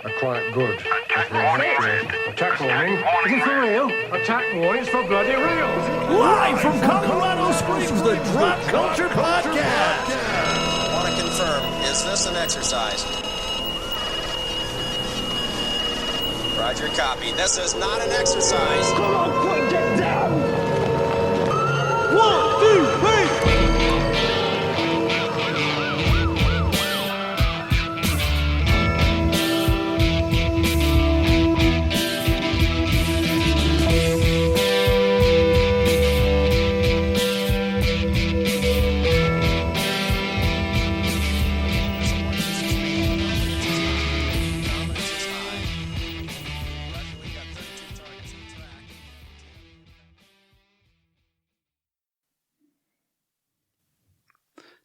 are quite good. Attack warning. Is it for real? Attack warning. It's for bloody real. Live from Colorado Springs, the Drop Culture Podcast. Want to confirm, is this an exercise? Roger, copy. This is not an exercise. Come on, quick, get down. 1, 2, 3.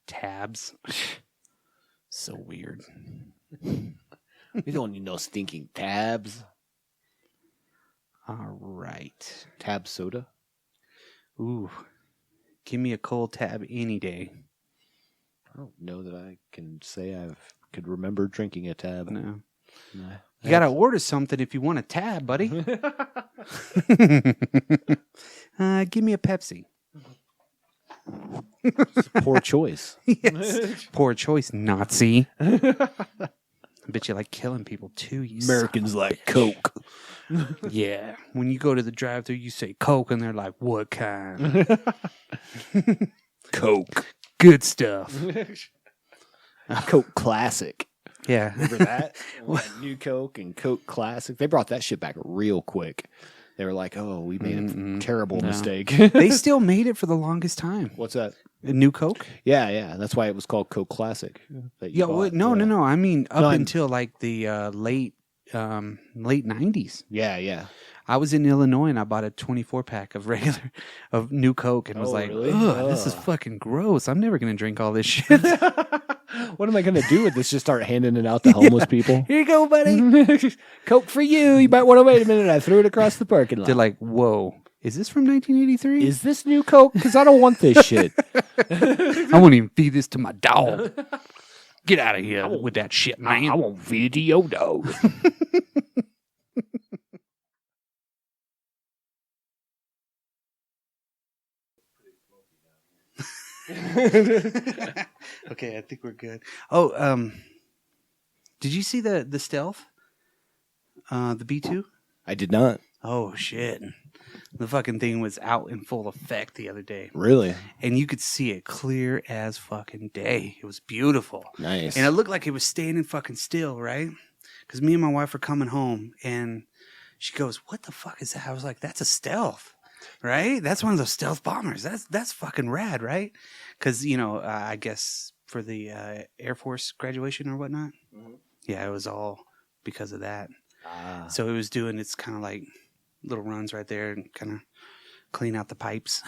Tabs. So weird. We don't need no stinking tabs. All right. Tab soda? Ooh. Give me a cold tab any day. I don't know that I can say I could remember drinking a tab. No. No. You got to order something if you want a tab, buddy. Give me a Pepsi. Poor choice. Yes. Poor choice, Nazi. I bet you like killing people too. You Americans like Coke. Yeah. When you go to the drive-thru, you say Coke, and they're like, "What kind?" Coke. Good stuff. Coke Classic. Yeah. Remember that? New Coke and Coke Classic. They brought that shit back real quick. They were like, "Oh, we made a terrible mistake." They still made it for the longest time. What's that? A new Coke? Yeah. That's why it was called Coke Classic. Yeah. No. I mean, until like the late 90s. Yeah. I was in Illinois and I bought a 24-pack of new Coke and was like, really? "Ugh, this is fucking gross. I'm never gonna drink all this shit." What am I going to do with this? Just start handing it out to homeless people? Here you go, buddy. Coke for you. You might want to wait a minute. I threw it across the parking lot. They're like, "Whoa, is this from 1983? Is this new Coke? Because I don't want this shit. I won't even feed this to my dog. Get out of here with that shit, man. I won't feed it to your dog." Okay, I think we're good. Oh, did you see the stealth? The B2? I did not. Oh shit. The fucking thing was out in full effect the other day. Really? And you could see it clear as fucking day. It was beautiful. Nice. And it looked like it was standing fucking still, right? Because me and my wife were coming home and she goes, "What the fuck is that?" I was like, "That's a stealth." Right? That's one of those stealth bombers. That's fucking rad, right? Because, I guess for the Air Force graduation or whatnot. Mm-hmm. Yeah, it was all because of that. So it was doing its kind of like little runs right there and kind of clean out the pipes.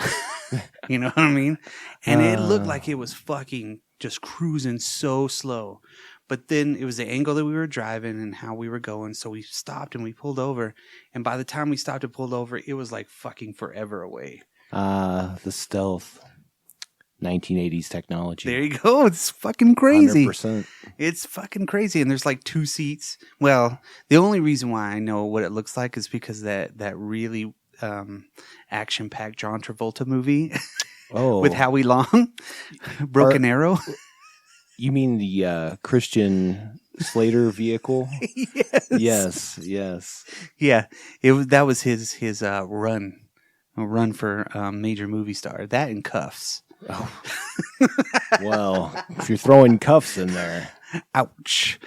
You know what I mean? And it looked like it was fucking just cruising so slow. But then it was the angle that we were driving and how we were going. So we stopped and we pulled over. And by the time we stopped and pulled over, it was like fucking forever away. The stealth. 1980s technology. There you go. It's fucking crazy. 100%. It's fucking crazy. And there's like 2 seats. Well, the only reason why I know what it looks like is because that really action-packed John Travolta movie with Howie Long, Broken Arrow. You mean the Christian Slater vehicle? Yes. Yeah, that was his run for major movie star. That and Cuffs. Oh. Well, if you're throwing Cuffs in there, ouch.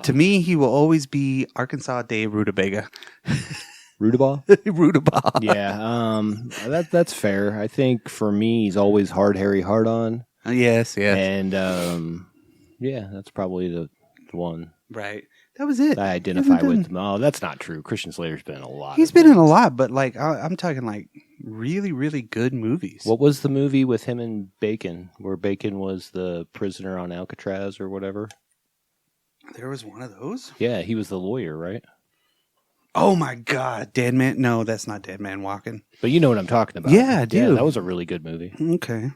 To me, he will always be Arkansas Dave Rutabaga. Rutabaugh? Rutabaugh. Yeah, that's fair. I think for me, he's always hard, Harry, hard on. Yes. And yeah, that's probably the one. Right. That was it. I identify with him. Oh, that's not true. Christian Slater's been in a lot. He's been in a lot, but like I'm talking like really, really good movies. What was the movie with him and Bacon, where Bacon was the prisoner on Alcatraz or whatever? There was one of those? Yeah, he was the lawyer, right? Oh my God, Dead Man. No, that's not Dead Man Walking. But you know what I'm talking about. Yeah, I do. Yeah, that was a really good movie. Okay.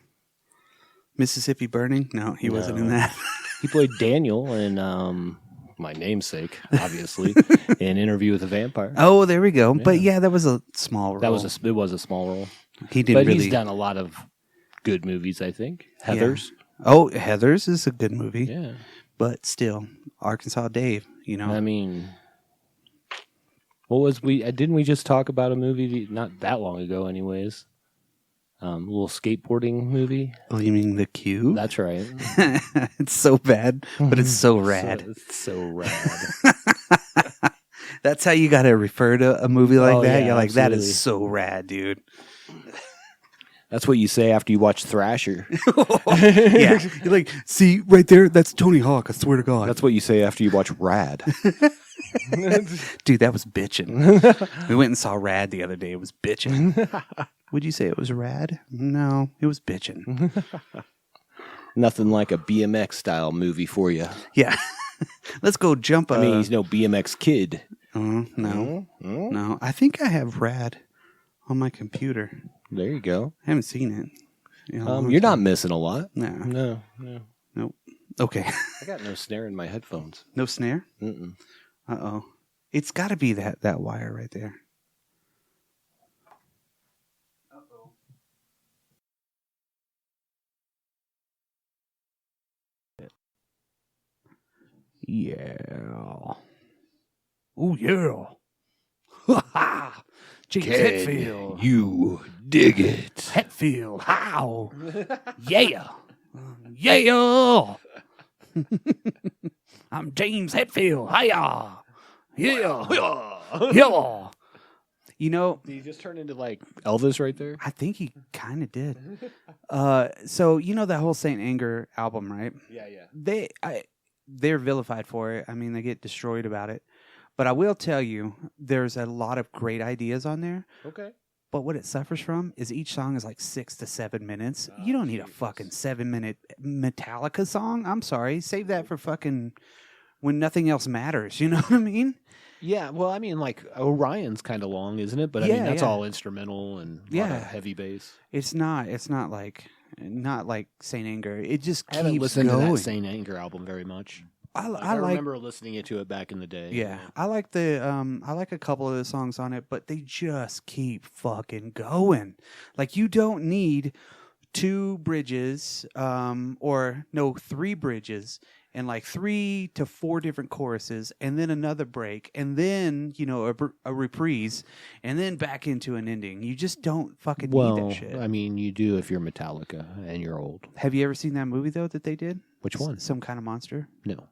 Mississippi Burning? No, he wasn't in that. He played Daniel in my namesake, obviously, in Interview with a Vampire. Oh, there we go. Yeah. But yeah, that was a small role. It was a small role. He didn't But he's done a lot of good movies, I think. Heathers. Yeah. Oh, Heathers is a good movie. Yeah. But still, Arkansas Dave, you know. I mean, what was didn't we just talk about a movie not that long ago anyways? A little skateboarding movie. Oh, you mean The Cube? That's right. It's so bad, but it's so rad. It's so rad. That's how you got to refer to a movie like that. Yeah, You're like, absolutely. that is so rad, dude. That's what you say after you watch Thrasher. Yeah. You're like, see, right there, that's Tony Hawk, I swear to God. That's what you say after you watch Rad. Dude, that was bitching. We went and saw Rad the other day. It was bitching. Would you say it was rad? No, it was bitching. Nothing like a BMX style movie for you. Yeah. Let's go jump. I mean, he's no BMX kid. No. No. I think I have Rad on my computer. There you go. I haven't seen it. You're not missing a lot. No. Nope. Okay. I got no snare in my headphones. No snare? Mm-mm. Uh-oh. It's got to be that wire right there. Uh-oh. Yeah. Oh, yeah. Ha ha. James Hetfield. You dig it. Hetfield. How? Yeah. Yeah. I'm James Hetfield. Hiya. Yeah. Yeah. You know, Did he just turn into like Elvis right there? I think he kind of did. So you know that whole Saint Anger album, right? Yeah. They're vilified for it. I mean, they get destroyed about it. But I will tell you, there's a lot of great ideas on there. Okay. But what it suffers from is each song is like 6 to 7 minutes. You don't need a fucking 7-minute Metallica song. I'm sorry. Save that for fucking when nothing else matters. You know what I mean? Yeah, well, I mean, like Orion's kind of long, isn't it? But I mean, that's all instrumental and a lot of heavy bass. It's not like Saint Anger. It just I haven't keeps listened going. to that Saint Anger album very much. I remember listening to it back in the day. Yeah, I like I like a couple of the songs on it, but they just keep fucking going. Like you don't need 2 bridges, 3 bridges, and like 3 to 4 different choruses, and then another break, and then a reprise, and then back into an ending. You just don't fucking need that shit. I mean, you do if you're Metallica and you're old. Have you ever seen that movie though that they did? Which one? Some Kind of Monster. No.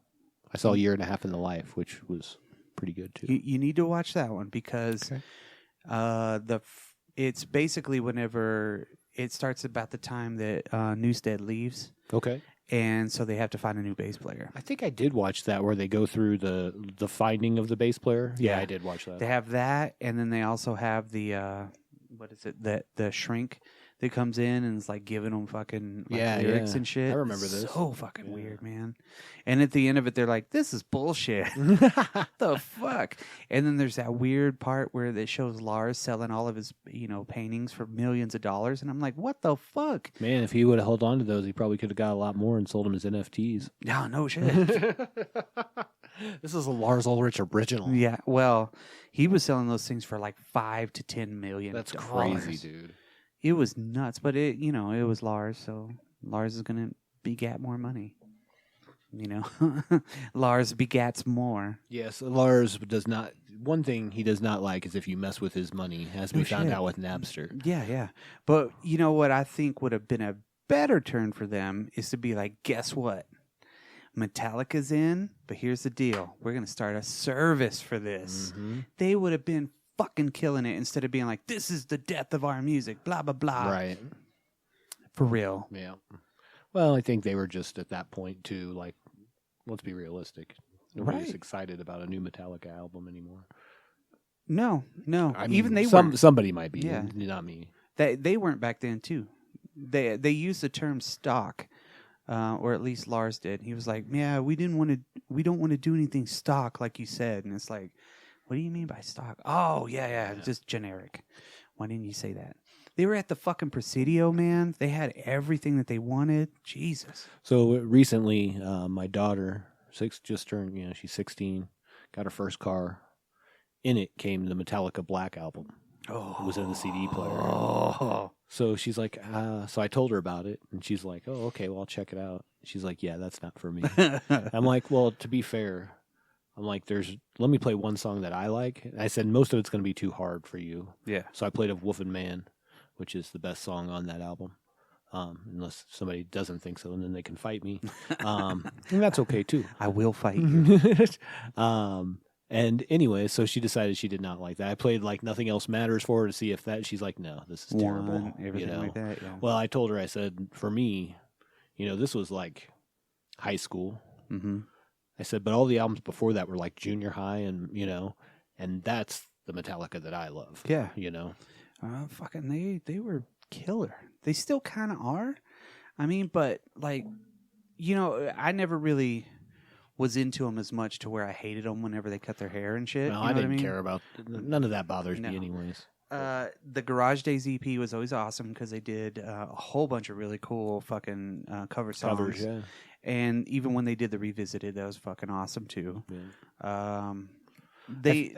I saw 1.5 Years in the Life, which was pretty good too. You need to watch that one because it's basically whenever it starts about the time that Newstead leaves. Okay. And so they have to find a new bass player. I think I did watch that where they go through the finding of the bass player. Yeah, I did watch that. They have that, and then they also have the the shrink that comes in and is like giving them fucking lyrics and shit. I remember this. So fucking weird, man. And at the end of it, they're like, "This is bullshit. What the fuck?" And then there's that weird part where it shows Lars selling all of his paintings for millions of dollars, and I'm like, "What the fuck?" Man, if he would have held on to those, he probably could have got a lot more and sold them as NFTs. No shit. This is a Lars Ulrich original. Yeah, well, he was selling those things for like $5 to $10 million. That's crazy, dude. It was nuts, but it was Lars, so Lars is gonna begat more money. Lars begats more. Yes, Lars does not. One thing he does not like is if you mess with his money, as we found out with Napster. Yeah. But you know what I think would have been a better turn for them is to be like, guess what? Metallica's in, but here's the deal. We're going to start a service for this. Mm-hmm. They would have been fucking killing it instead of being like, this is the death of our music, blah, blah, blah. Right. For real. Yeah. Well, I think they were just at that point, too, like, let's be realistic. Nobody's excited about a new Metallica album anymore. No. I mean, even they weren't. Somebody might be, not me. They weren't back then, too. They used the term stock. Or at least Lars did. He was like, "Yeah, we don't want to do anything stock, like you said." And it's like, "What do you mean by stock?" Oh, yeah, just generic. Why didn't you say that? They were at the fucking Presidio, man. They had everything that they wanted. Jesus. So recently, my daughter just turned, she's 16, got her first car. In it came the Metallica Black album. Oh. It was in the CD player. Oh. So she's like, so I told her about it, and she's like, oh, okay, well, I'll check it out. She's like, yeah, that's not for me. I'm like, well, to be fair, I'm like, let me play one song that I like. And I said, most of it's going to be too hard for you. Yeah. So I played a Wolf and Man, which is the best song on that album. Unless somebody doesn't think so, and then they can fight me. And that's okay, too. I will fight you. And anyway, so she decided she did not like that. I played like Nothing Else Matters for her to see if that. She's like, no, this is terrible. Everything like that. Yeah. Well, I told her, I said, for me, this was like high school. Mm-hmm. I said, but all the albums before that were like junior high, and that's the Metallica that I love. Yeah. Fucking, they were killer. They still kind of are. I mean, but like, I never really was into them as much to where I hated them whenever they cut their hair and shit. No, You know I what didn't mean? care about none of that. Bothers No. me anyways. The Garage Days EP was always awesome because they did a whole bunch of really cool fucking cover songs. Covers, yeah. And even when they did the Revisited, that was fucking awesome too. Yeah. I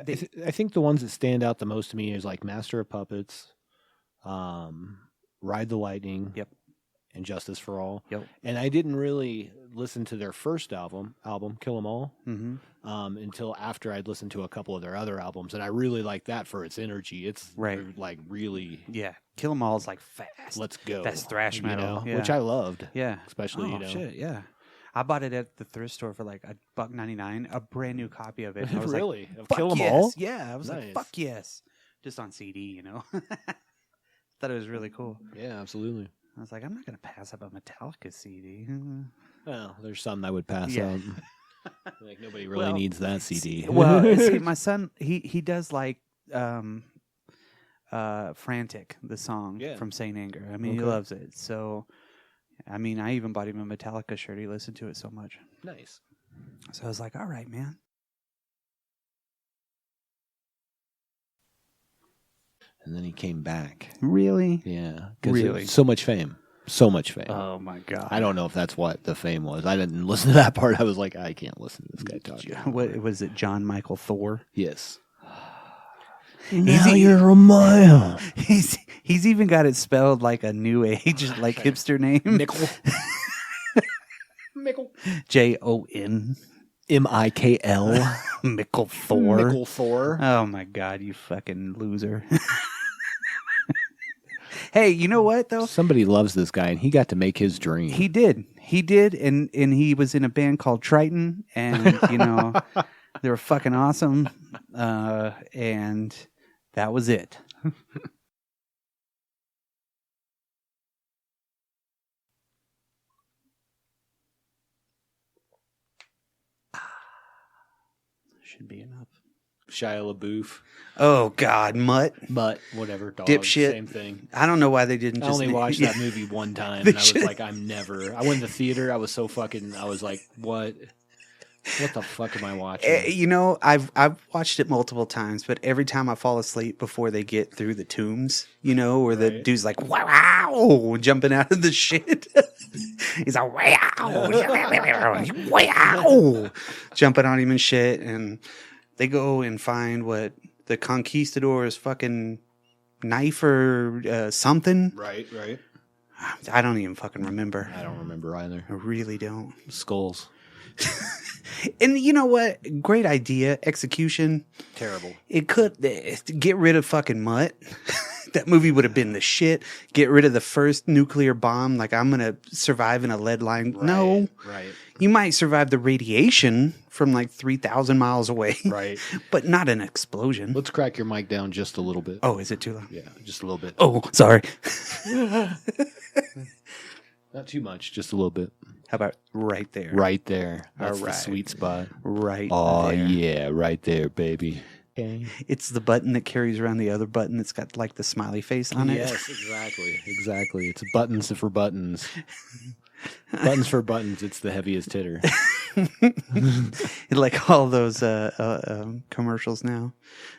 I think the ones that stand out the most to me is like Master of Puppets, Ride the Lightning, Yep. and Justice for All. Yep. And I didn't really listen to their first album, Kill 'Em All, Mm-hmm. Until after I'd listened to a couple of their other albums, and I really like that for its energy. It's Right. like really, Yeah. Kill 'Em All is like fast. let's go. That's thrash metal. Yeah. which I loved. Yeah. Especially, Oh, shit, yeah. I bought it at the thrift store for like $1.99, a brand new copy of it. And I was Really? Like, Of fuck Kill 'Em yes. All? Yeah, I was Nice. like, fuck yes. Just on CD, Thought it was really cool. Yeah, absolutely. I was like, I'm not going to pass up a Metallica CD. Well, there's some I would pass Yeah. on. Like nobody really Well, needs that CD. Well, see, my son, he does like Frantic, the song from Saint Anger. I mean, he Okay. loves it. So, I mean, I even bought him a Metallica shirt. He listened to it so much. Nice. So I was like, all right, man. And then he came back. Really? Yeah. 'Cause Really? so much fame. So much fame. Oh, my God. I don't know if that's what the fame was. I didn't listen to that part. I was like, I can't listen to this guy talking. What was it, John Michael Thor? Yes. Now you're a mile. He's even got it spelled like a new age, like hipster name. Mickle. Mickle. Jon. Mikl. Mickle Thor. Mickle Thor. Oh my God, you fucking loser. Hey, you know what though? Somebody loves this guy, and he got to make his dream. He did, and he was in a band called Triton, and they were fucking awesome, and that was it. Should be enough. Shia LaBeouf. Oh God, Mutt. But whatever, dog. Dipshit. Same thing. I don't know why they didn't I just only watched that movie one time, They and I was should- like, I went to the theater. I was so fucking. I was like, what? What the fuck am I watching? I've watched it multiple times, but every time I fall asleep before they get through the tombs, where the dude's like, wow, jumping out of the shit. He's like, wow, jumping on him and shit. And they go and find what the conquistador's fucking knife or something. Right. I don't even fucking remember. I don't remember either. I really don't. Skulls. And you know what? Great idea. Execution. Terrible. It could get rid of fucking Mutt. That movie would have been the shit. Get rid of the first nuclear bomb. Like, I'm going to survive in a lead line. Right, No. Right. You might survive the radiation from like 3,000 miles away. Right. But not an explosion. Let's crack your mic down just a little bit. Oh, is it too loud? Yeah, just a little bit. Oh, sorry. Not too much, just a little bit. How about right there? Right there. That's All the right. sweet spot. Right Oh, there. yeah, right there, baby. Okay. It's the button that carries around the other button that's got like the smiley face on it. Yes, exactly. It's buttons for buttons. Buttons for buttons. It's the heaviest hitter. Like all those commercials now.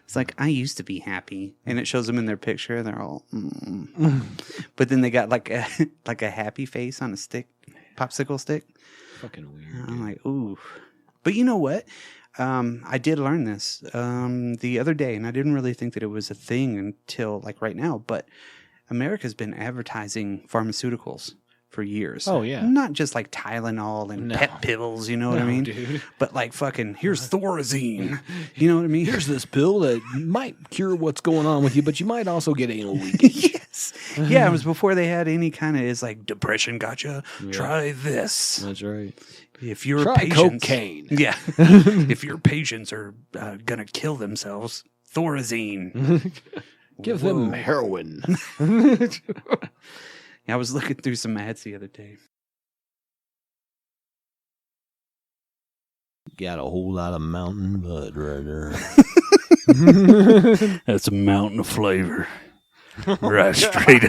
It's like, I used to be happy, and it shows them in their picture, and they're all, but then they got like a happy face on a stick, popsicle stick. Fucking weird. I'm like, ooh, But you know what? I did learn this the other day, and I didn't really think that it was a thing until like right now. But America's been advertising pharmaceuticals for years. Oh, yeah. Not just like Tylenol and pet pills, you know what I mean? Dude. But like fucking, here's Thorazine. You know what I mean? Here's this pill that might cure what's going on with you, but you might also get anal leakage. Yes. Yeah, it was before they had any kind of, it's like, depression gotcha. Try this. That's right. If your Try patients, cocaine. Yeah. If your patients are going to kill themselves, Thorazine. Give them heroin. I was looking through some ads the other day. Got a whole lot of mountain bud right there. That's a mountain of flavor. Right straight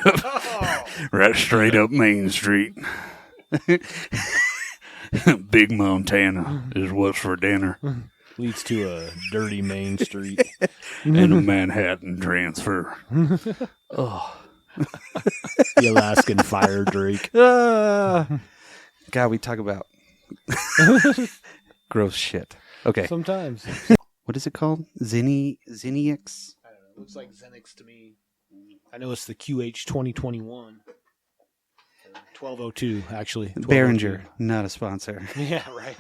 up Main Street. Big Montana is what's for dinner. Leads to a dirty Main Street. And a Manhattan transfer. Oh. The Alaskan fire drake. God, we talk about gross shit. Okay. Sometimes. What is it called? Zinniax? I don't know. It looks like Xenix to me. I know it's the QH 2021. 1202, actually. 1202. Behringer, not a sponsor. Yeah, right.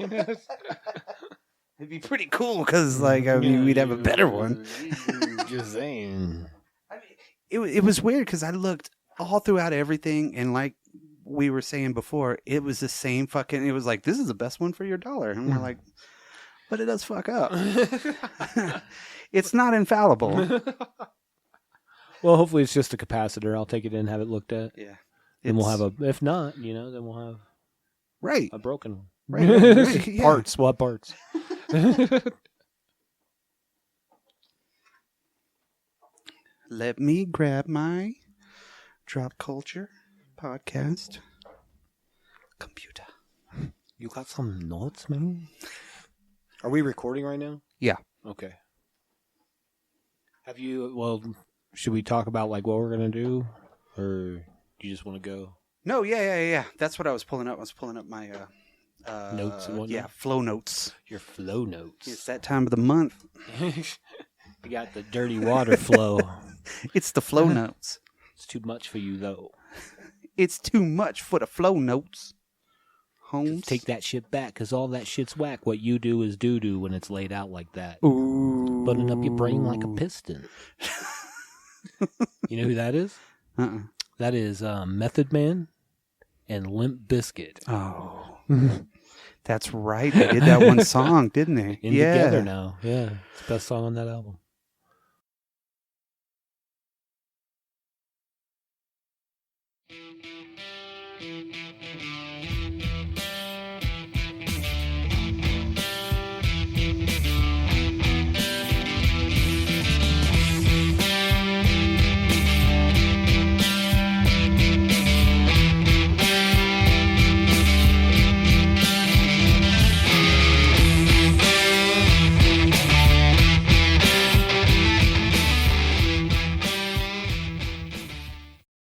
It'd be pretty cool because, like, I mean, we'd have a better one. Just saying. It was weird because I looked all throughout everything, and like we were saying before, it was the same fucking. It was like, this is the best one for your dollar, and we're like, but it does fuck up. It's not infallible. Well, hopefully it's just a capacitor. I'll take it in, have it looked at. Yeah, Then we'll have a. If not, then we'll have right a broken one. Right, yeah. Parts. What parts? Let me grab my Drop Culture podcast computer. You got some notes, man? Are we recording right now? Yeah. Okay. Should we talk about like what we're going to do? Or do you just want to go? No, yeah. That's what I was pulling up. I was pulling up my notes and whatnot? Yeah, flow notes. Your flow notes. It's that time of the month. You got the dirty water flow. It's the flow notes. It's too much for you, though. It's too much for the flow notes. Holmes. Just take that shit back, because all that shit's whack. What you do is doo-doo when it's laid out like that. Ooh. Buttoning up your brain like a piston. You know who that is? Uh-uh. That is Method Man and Limp Bizkit. Oh. That's right. They did that one song, didn't they? Together now. Yeah. It's the best song on that album.